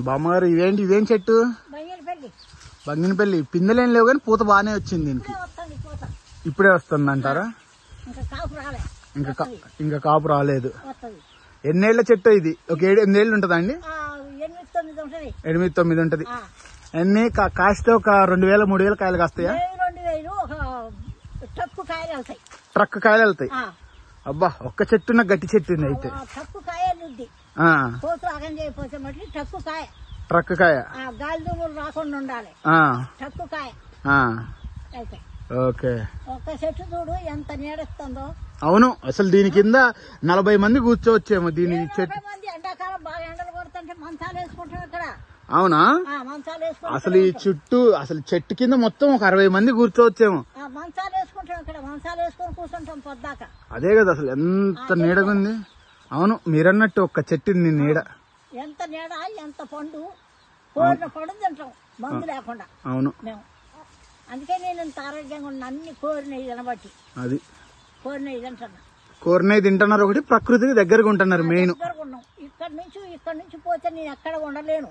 బామ్మగారు ఇదేం చెట్టు? బంగినపల్లి. పిందెలేం లేవు కానీ పూత బాగానే వచ్చింది దీనికి. ఇప్పుడే వస్తుంది అంటారా? ఇంకా కాపు రాలేదు. ఎన్నేళ్ల చెట్టు ఇది? ఒక 7-8 ఏళ్ళు ఉంటదా అండి? 8-9 ఉంటది. ఎన్ని కాస్తే ఒక 2000-3000 కాయలు కాస్తాయా? ట్రక్ కాయలు వెళ్తాయి. అబ్బా, ఒక్క చెట్టున్న గట్టి చెట్టు ఉంది అయితే. ట్రక్ కాయ రాకుండా ఉండాలి. ట్రక్కు కాయ. ఓకే. ఒక్క చెట్టు చూడు ఎంత నీడస్తుందో. అవును, అసలు దీని కింద 40 మంది కూర్చోవచ్చేమో. దీని చెట్టు ఎండాకాలం బాగా ఎండలు కొడుతుంటే మంచాలు వేసుకుంటాం ఇక్కడ. అవునా? మంచాలు వేసుకుంటాం. అసలు ఈ చుట్టూ అసలు చెట్టు కింద మొత్తం ఒక 60 మంది కూర్చోవచ్చేమో. మంచాలు వేసుకుంటాం ఇక్కడ. మంచాలు వేసుకొని కూర్చుంటాం పొద్దాక. అదే కదా, అసలు ఎంత నీడగుంది. అవును, మీరన్నట్టు ఒక్క చెట్టు నీడ. ఎంత నీడ, ఎంత పండు. కోరిన పండు తింటాం మందు లేకుండా. అవును, మేము అందుకే నేను ఇంత ఆరోగ్యంగా ఉన్న అన్ని కోరినవి తినబట్టి. అది కోరినవి తింటున్నా. కోరినవి తింటున్నారు. ఒకటి ప్రకృతికి దగ్గరగా ఉంటున్నారు. మెయిన్ ఇక్కడ నుంచి పోతే నేను ఎక్కడ ఉండలేను.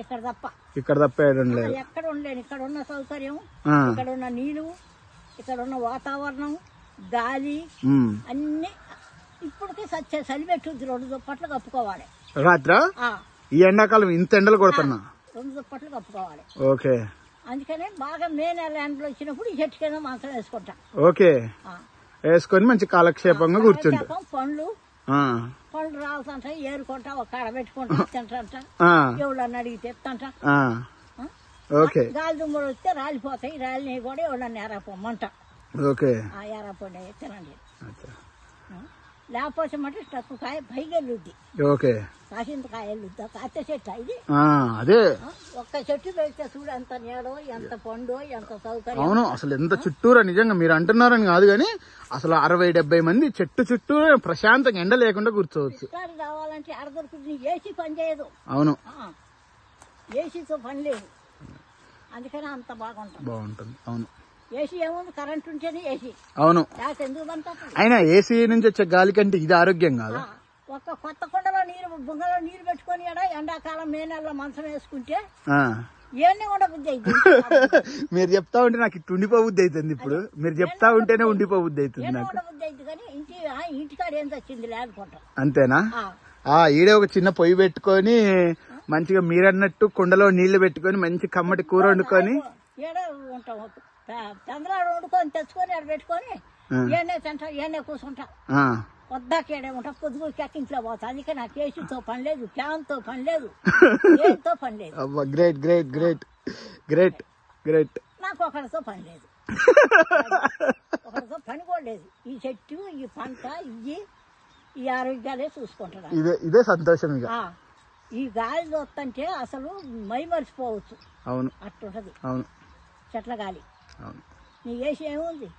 ఇక్కడ తప్ప ఎక్కడ ఉండలేను. ఇక్కడ ఉన్న సౌకర్యం, ఇక్కడ ఉన్న నీళ్లు, ఇక్కడ ఉన్న వాతావరణం, గాలి అన్ని ఇప్పటికే చలి పెట్టుద్ది. 2 దుప్పట్లు కప్పుకోవాలి రాత్ర. ఈ ఎండాకాలం ఇంత ఎండలు కొడుతున్నా 2 దుప్పట్లు కప్పుకోవాలి. ఓకే. అందుకనే బాగా మే నెల ఎండలు వచ్చినప్పుడు ఈ చెట్టు కింద మంచం వేసుకుంటా. ఓకే, వేసుకొని మంచి కాలక్షేపంగా కూర్చుంటా. పండ్లు రాలుతుంట, ఏరుకుంటా, ఒక కాడ పెట్టుకుంటా, తింటంట. ఎవడన్నా అడిగితే ఎత్తంట. గాలి దుమ్ములు వస్తే రాలిపోతాయి. రాలినవి కూడా ఎవడన్నా ఎరపమ్మంట. ఎరపండి తినండి. లేకపోతే మట్టి ట్రక్కు కాయ పైకి వెళ్ళుద్ది. కాసింత కాయ వెళ్ళుద్దా? కాస్తే చెట్టు ఇది. అదే ఒక్క చెట్టు పెడితే చూడు ఎంత నీడో, ఎంత పండు, ఎంత సౌకర్యం. అవును, అసలు ఎంత చుట్టూరా. నిజంగా మీరు అంటున్నారని కాదు కానీ అసలు 60-70 మంది చెట్టు చుట్టూ ప్రశాంతంగా ఎండ లేకుండా కూర్చోవచ్చు. రావాలంటే ఆడ దొరుకుతుంది. ఏసీ పని చేయదు. అవును, ఏసీతో పని లేదు. అందుకని అంత బాగుంటుంది. అవును, ఏసీ ఏముంది, కరెంట్ ఉంటేనే ఏసీ. అవును, ఎందుకు అయినా ఏసీ నుంచి వచ్చే గాలి కంటే ఇది ఆరోగ్యం కాదు. ఒక కొత్త కుండలో బుంగలో నీరు పెట్టుకుని ఎండాకాలం మే నెలలో మంచం వేసుకుంటే ఏమీ ఉండబుద్ధి అవుతుంది. మీరు చెప్తా ఉంటే నాకు ఇట్లా ఉండిపోబుద్ధి అవుతుంది. ఇప్పుడు మీరు చెప్తా ఉంటేనే ఉండిపోబుద్ధి అవుతుంది. ఉండబుద్ధి అవుతుంది కానీ ఇంటికాడ ఏం తెచ్చింది లేకుంటాం. అంతేనా? ఈడే ఒక చిన్న పొయ్యి పెట్టుకొని మంచిగా మీరన్నట్టు కుండలో నీళ్లు పెట్టుకొని మంచి కమ్మటి కూర వండుకొని ఏడే ఉంటాం. చంద్రాడు వండుకొని తెచ్చుకొని ఆడ పెట్టుకొని ఏనే తింటా, ఏనే కూర్చుంటా. వద్దాకేడే ఉంటా. పొద్దుగు ఇంట్లో పోతా. అందుకే నాకు ఏసీతో పని లేదు, ఫ్యాన్ తో పని లేదు, ఏతో పని లేదు. Great great great great great. నాకు ఒకరితో పని లేదు, ఒకరితో పని కూడా లేదు. ఈ చెట్టు, ఈ పంట, ఈ ఆరోగ్యాలే చూసుకుంటున్నా. ఇదే సంతోషం. ఈ గాలి చూస్తుంటే అసలు మై మరిచిపోవచ్చు. అవును, అట్టుంటది. అవును, చెట్ల గాలి. అవును. నీ ఏసీ ఏముంది?